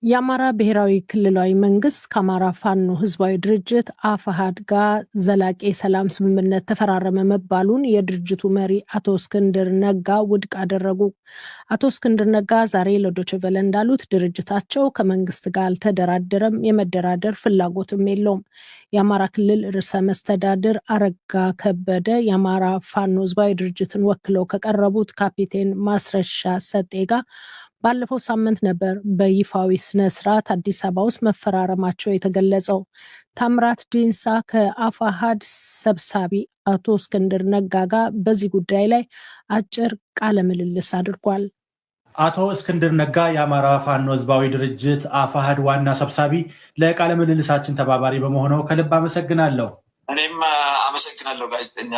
የአማራ ብሔራዊ ክልላዊ መንግስት ከአማራ ፋኖ ህዝባዊ ድርጅት አፋሕድ ጋር ዘላቂ ሰላም ስምምነት ተፈራረመ መባሉን የድርጅቱ መሪ አቶ እስክንድር ነጋ ውድቅ አደረጉ። አቶ እስክንድር ነጋ ዛሬ ለዶይቼ ቬለ እንዳሉት ድርጅታቸው ከመንግስት ጋር አልተደራደረም፣ የመደራደር ፍላጎትም የለውም። የአማራ ክልል ርዕሰ መስተዳድር አረጋ ከበደ የአማራ ፋኖ ህዝባዊ ድርጅትን ወክለው ከቀረቡት ካፒቴን ማስረሻ ሰጤ ጋር ባለፈው ሳምንት ነበር በይፋዊ ስነ ስርዓት አዲስ አበባ ውስጥ መፈራረማቸው የተገለጸው። ታምራት ዲንሳ ከአፋሕድ ሰብሳቢ አቶ እስክንድር ነጋ ጋር በዚህ ጉዳይ ላይ አጭር ቃለ ምልልስ አድርጓል። አቶ እስክንድር ነጋ የአማራ ፋኖ ህዝባዊ ድርጅት አፋሕድ ዋና ሰብሳቢ፣ ለቃለ ምልልሳችን ተባባሪ በመሆነው ከልብ አመሰግናለሁ። እኔም አመሰግናለሁ ጋዜጠኛ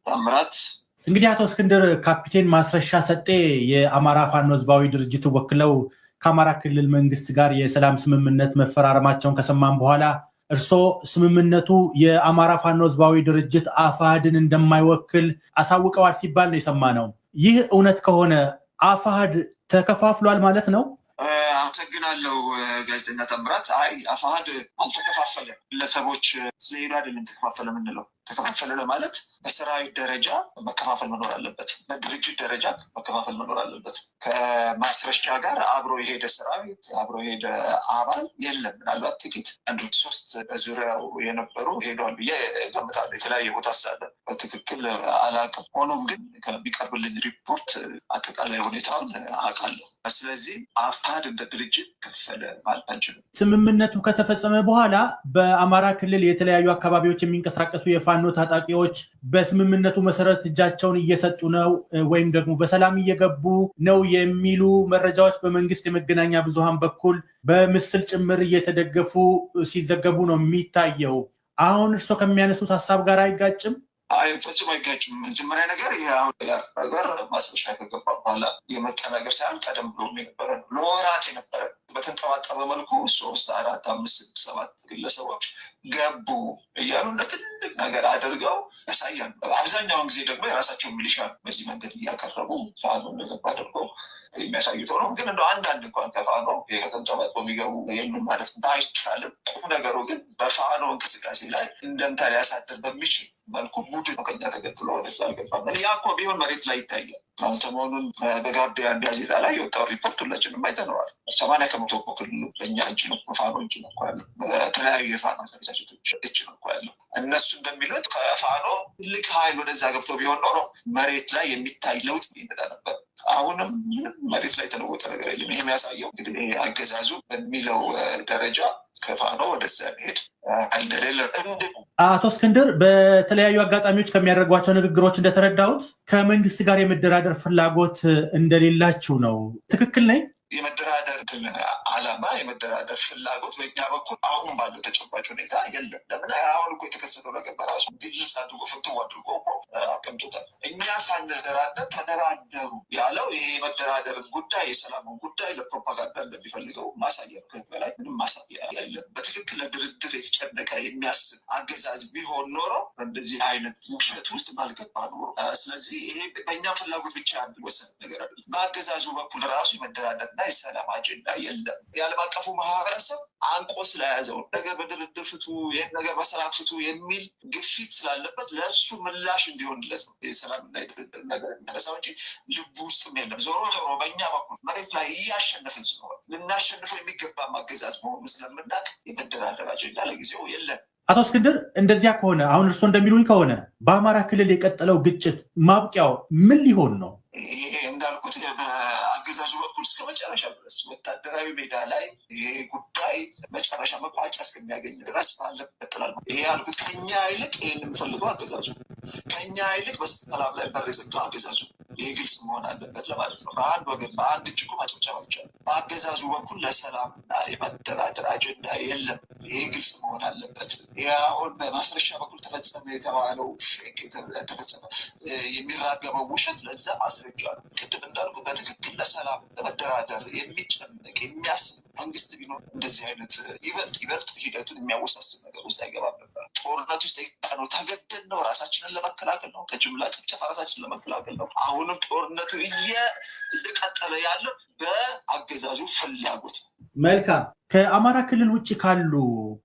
ታምራት። እንግዲህ አቶ እስክንድር፣ ካፒቴን ማስረሻ ሰጤ የአማራ ፋኖ ህዝባዊ ድርጅት ወክለው ከአማራ ክልል መንግስት ጋር የሰላም ስምምነት መፈራረማቸውን ከሰማን በኋላ እርስዎ ስምምነቱ የአማራ ፋኖ ህዝባዊ ድርጅት አፋሕድን እንደማይወክል አሳውቀዋል ሲባል ነው የሰማነው። ይህ እውነት ከሆነ አፋሕድ ተከፋፍሏል ማለት ነው? አመሰግናለሁ ጋዜጠኛ ታምራት። አፋሕድ አልተከፋፈለም። ግለሰቦች ስለሄዱ አይደለም ተከፋፈለ የምንለው። ተከፋፈለ ለማለት በሰራዊት ደረጃ መከፋፈል መኖር አለበት፣ በድርጅት ደረጃ መከፋፈል መኖር አለበት። ከማስረሻ ጋር አብሮ የሄደ ሰራዊት አብሮ የሄደ አባል የለም። ምናልባት ጥቂት አንድ ሶስት በዙሪያው የነበሩ ሄደዋል ብዬ ገምታለሁ። የተለያየ ቦታ ስላለ በትክክል አላውቅም። ሆኖም ግን ከሚቀርብልኝ ሪፖርት አጠቃላይ ሁኔታውን አውቃለሁ። ስለዚህ አፋሕድ እንደ ድርጅት ከፈለ ማለት አንችልም። ስምምነቱ ከተፈጸመ በኋላ በአማራ ክልል የተለያዩ አካባቢዎች የሚንቀሳቀሱ የፋኖ ታጣቂዎች በስምምነቱ መሰረት እጃቸውን እየሰጡ ነው ወይም ደግሞ በሰላም እየገቡ ነው የሚሉ መረጃዎች በመንግስት የመገናኛ ብዙሃን በኩል በምስል ጭምር እየተደገፉ ሲዘገቡ ነው የሚታየው። አሁን እርስዎ ከሚያነሱት ሀሳብ ጋር አይጋጭም? ፈጽሞ አይጋጭም። መጀመሪያ ነገር ነገር ማስረሻ ከገባ በኋላ የመጣ ነገር ሳይሆን ቀደም ብሎ የነበረ ነው። ለወራት የነበረ በተንጠባጠበ መልኩ 3፣ 4፣ 5፣ 6፣ 7 ግለሰቦች ገቡ እያሉ እንደ ትልቅ ነገር አድርገው ያሳያሉ። አብዛኛውን ጊዜ ደግሞ የራሳቸውን ሚሊሻ በዚህ መንገድ እያቀረቡ ፋኖ እንደገባ አድርገው የሚያሳዩት ሆኖ ግን እንደ አንዳንድ እንኳን ከፋኖ ከተንጠባጥበው የሚገቡ የምን ማለት አይቻልም። ቁም ነገሩ ግን በፋኖ እንቅስቃሴ ላይ እንደምታ ሊያሳድር በሚችል መልኩ ቡድን ከኛ ተገጥሎ ወደዛ አልገባም። ያ እኮ ቢሆን መሬት ላይ ይታያል። አሁን ሰሞኑን በጋርዲያን ጋዜጣ ላይ የወጣው ሪፖርት ሁላችንም አይተነዋል። 80% ክልሉ በእኛ እጅ ነው፣ በፋኖ እጅ ነው ያለው፣ በተለያዩ የፋኖ አደረጃጀቶች እጅ ነው ያለው። እነሱ እንደሚሉት ከፋኖ ትልቅ ኃይል ወደዛ ገብቶ ቢሆን ኖሮ መሬት ላይ የሚታይ ለውጥ ይመጣ ነበር። አሁንም መሬት ላይ የተለወጠ ነገር የለም። ይህ የሚያሳየው እንግዲህ አገዛዙ በሚለው ደረጃ ከፋኖ ወደዛ ሄድ እንደሌለ። አቶ እስክንድር፣ በተለያዩ አጋጣሚዎች ከሚያደርጓቸው ንግግሮች እንደተረዳሁት ከመንግስት ጋር የመደራደር ፍላጎት እንደሌላችሁ ነው። ትክክል ነኝ? የመደራደር ዓላማ የመደራደር ፍላጎት በእኛ በኩል አሁን ባለው ተጨባጭ ሁኔታ የለም። ለምን አሁን እኮ የተከሰተው ነገር በራሱ ግልጽ አድርጎ ፍትው አድርጎ አቀምጦታል። እኛ ሳንደራደር ተደራደሩ ያለው ይሄ የመደራደርን ጉዳይ የሰላምን ጉዳይ ለፕሮፓጋንዳ እንደሚፈልገው ማሳያ ነው። ከዚህ በላይ ምንም ማሳያ የለም። በትክክል ለድርድር የተጨነቀ የሚያስብ አገዛዝ ቢሆን ኖሮ እንደዚህ አይነት ውሸት ውስጥ ባልገባ ኖሮ። ስለዚህ ይሄ በእኛ ፍላጎት ብቻ የሚወሰን ነገር አይደለም። በአገዛዙ በኩል ራሱ የመደራደር የሰላም አጀንዳ የለም። የዓለም አቀፉ ማህበረሰብ አንቆ ስለያዘው ነገር በድርድር ፍቱ፣ ይህን ነገር በሰላም ፍቱ የሚል ግፊት ስላለበት ለእሱ ምላሽ እንዲሆንለት ነው የሰላምና የድርድር ነገር የሚያነሳው እንጂ ልቡ ውስጥም የለም። ዞሮ ዞሮ በእኛ በኩል መሬት ላይ እያሸነፍን ስለሆነ ልናሸንፈው የሚገባ ማገዛዝ መሆኑ ስለምናውቅ የመደራደር አጀንዳ ለጊዜው የለም። አቶ እስክንድር፣ እንደዚያ ከሆነ አሁን እርስዎ እንደሚሉኝ ከሆነ በአማራ ክልል የቀጠለው ግጭት ማብቂያው ምን ሊሆን ነው? ይሄ እንዳልኩት በአገዛዙ በኩል እስከ መጨረሻ ድረስ ወታደራዊ ሜዳ ላይ ይሄ ጉዳይ መጨረሻ መቋጫ እስከሚያገኝ ድረስ ባለበት ይቀጥላል። ይሄ ያልኩት ከኛ ይልቅ ይህን የምፈልገው አገዛዙ፣ ከኛ ይልቅ በሰላም ላይ በር የዘጋው አገዛዙ። ይሄ ግልጽ መሆን አለበት ለማለት ነው። በአንድ ወገን በአንድ እጅ ማጨብጨብ ይቻላል። በአገዛዙ በኩል ለሰላምና የመደራደር አጀንዳ የለም። ይሄ ግልጽ መሆን አለበት። አሁን በማስረሻ በኩል ተፈጸመ የተባለው ፌክ ተፈጸመ የሚራገበው ውሸት ለዛ ማስረጃ ነው። ቅድም እንዳልኩ በትክክል ለሰላም ለመደራደር የሚጨነቅ የሚያስብ መንግስት ቢኖር እንደዚህ አይነት ይበልጥ ሂደቱን የሚያወሳስብ ነገር ውስጥ አይገባም ነበር። ጦርነት ውስጥ ነው ተገደን ነው ራሳችንን ለመከላከል ነው፣ ከጅምላ ጭፍጨፋ ራሳችንን ለመከላከል ነው። አሁንም ጦርነቱ እየቀጠለ ያለ በአገዛዙ ፍላጎት መልካም ከአማራ ክልል ውጭ ካሉ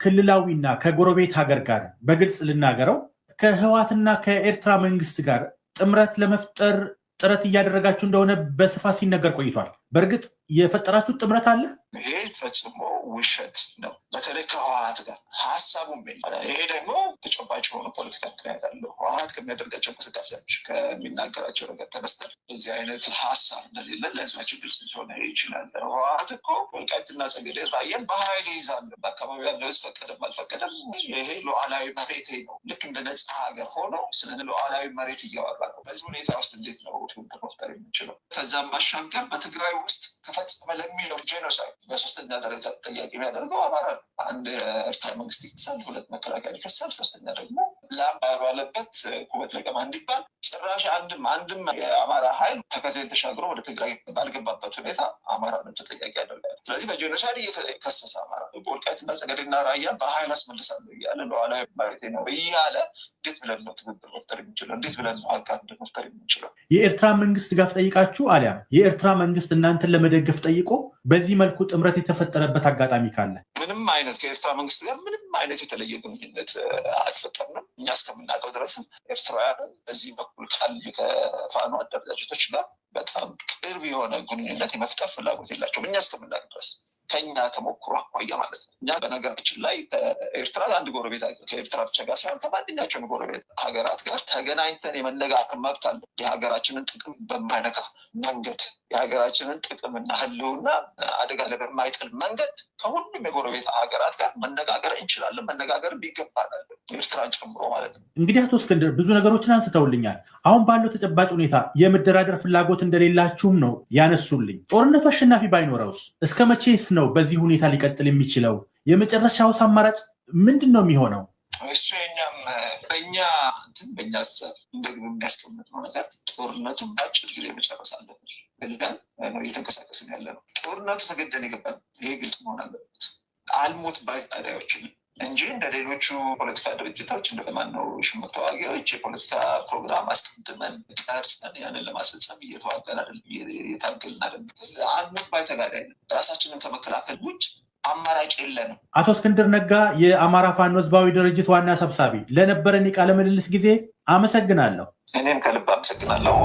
ክልላዊና ከጎረቤት ሀገር ጋር በግልጽ ልናገረው ከህወሓትና ከኤርትራ መንግስት ጋር ጥምረት ለመፍጠር ጥረት እያደረጋችሁ እንደሆነ በስፋት ሲነገር ቆይቷል። በእርግጥ የፈጠራችሁ ጥምረት አለ? ይሄ ፈጽሞ ውሸት ነው። በተለይ ከህወሓት ጋር ሀሳቡም ይሄ ደግሞ ተጨባጭ የሆነ ፖለቲካ ምክንያት አለው። ህወሓት ከሚያደርጋቸው እንቅስቃሴዎች ከሚናገራቸው ነገር ተነስተን እዚህ አይነት ሀሳብ እንደሌለ ለህዝባችን ግልጽ ሊሆን ይችላል። ህወሓት እኮ ወልቃይትና ጠገዴ ራያን በኃይል ይይዛል። በአካባቢ ያለው ህዝብ ፈቀደም አልፈቀደም ይሄ ሉዓላዊ መሬቴ ነው። ልክ እንደ ነፃ ሀገር ሆነው ስለ ሉዓላዊ መሬት እያወራ ነው። በዚህ ሁኔታ ውስጥ እንዴት ነው መፍጠር የምንችለው? ከዛም ባሻገር በትግራይ ውስጥ ከፈጸመ ለሚለው ጄኖሳይድ በሶስተኛ ደረጃ ተጠያቂ የሚያደርገው አማራ ነው። አንድ ኤርትራ መንግስት ይከሳል፣ ሁለት መከላከያ ይከሳል፣ ሶስተኛ ደግሞ ላም ባለበት ኩበት ለቀማ እንዲባል ጭራሽ አንድም የአማራ ኃይል ተከታታይ ተሻግሮ ወደ ትግራይ ባልገባበት ሁኔታ አማራ ነው ተጠያቂ ያደርጋል። ስለዚህ በጄኖሳይድ እየከሰሰ አማራ ወልቃይትና ጠገዴና ራያን በኃይል አስመልሳለሁ እያለ ሉዓላዊ መሬቴ ነው እያለ እንዴት ብለን ነው ትብብር መፍጠር የምንችለው? እንዴት ብለን ነው አጋር መፍጠር የምንችለው? የኤርትራ መንግስት ድጋፍ ጠይቃችሁ አሊያም የኤርትራ መንግስት እናንተን ለመደገፍ ጠይቆ በዚህ መልኩ ጥምረት የተፈጠረበት አጋጣሚ ካለ? ምንም አይነት ከኤርትራ መንግስት ጋር ምንም አይነት የተለየ ግንኙነት አልፈጠርንም። እኛ እስከምናውቀው ድረስም ኤርትራውያን በዚህ በኩል ካሉ ከፋኖ አደረጃጀቶች ጋር በጣም ቅርብ የሆነ ግንኙነት የመፍጠር ፍላጎት የላቸውም። እኛ እስከምናውቅ ድረስ ከኛ ተሞክሮ አኳያ ማለት ነው። እኛ በነገራችን ላይ ከኤርትራ አንድ ጎረቤት ከኤርትራ ብቻ ጋር ሳይሆን ከማንኛቸውም ጎረቤት ሀገራት ጋር ተገናኝተን የመነጋገር መብት አለ። የሀገራችንን ጥቅም በማይነካ መንገድ የሀገራችንን ጥቅምና ህልውና አደጋ ላይ በማይጥል መንገድ ከሁሉም የጎረቤት ሀገራት ጋር መነጋገር እንችላለን። መነጋገር ይገባናል፣ ኤርትራን ጨምሮ ማለት ነው። እንግዲህ አቶ እስክንድር ብዙ ነገሮችን አንስተውልኛል። አሁን ባለው ተጨባጭ ሁኔታ የመደራደር ፍላጎት እንደሌላችሁም ነው ያነሱልኝ። ጦርነቱ አሸናፊ ባይኖረውስ እስከ መቼስ ነው በዚህ ሁኔታ ሊቀጥል የሚችለው? የመጨረሻውስ አማራጭ ምንድን ነው የሚሆነው? እሱ በእኛ ሀሳብ እንደግብ የሚያስቀምጥ ነው ነገር ጦርነቱን በአጭር ጊዜ መጨረስ አለብን ብለን ነው እየተንቀሳቀስን ያለ ነው። ጦርነቱ ተገደን የገባን ይሄ ግልጽ መሆን አለበት። አልሞት ባይ ታዲያዎችን እንጂ እንደ ሌሎቹ ፖለቲካ ድርጅቶች እንደማነው ሽምቅ ተዋጊዎች የፖለቲካ ፕሮግራም አስቀምጥመን ቀርጸን ያንን ለማስፈጸም እየተዋጋን አይደለም፣ እየታገልን አይደለም። አልሞት ባይ ተጋዳይ ራሳችንን ከመከላከል ውጭ አማራጭ የለንም። አቶ እስክንድር ነጋ የአማራ ፋኖ ህዝባዊ ድርጅት ዋና ሰብሳቢ፣ ለነበረን የቃለ ምልልስ ጊዜ አመሰግናለሁ። እኔም ከልብ አመሰግናለሁ።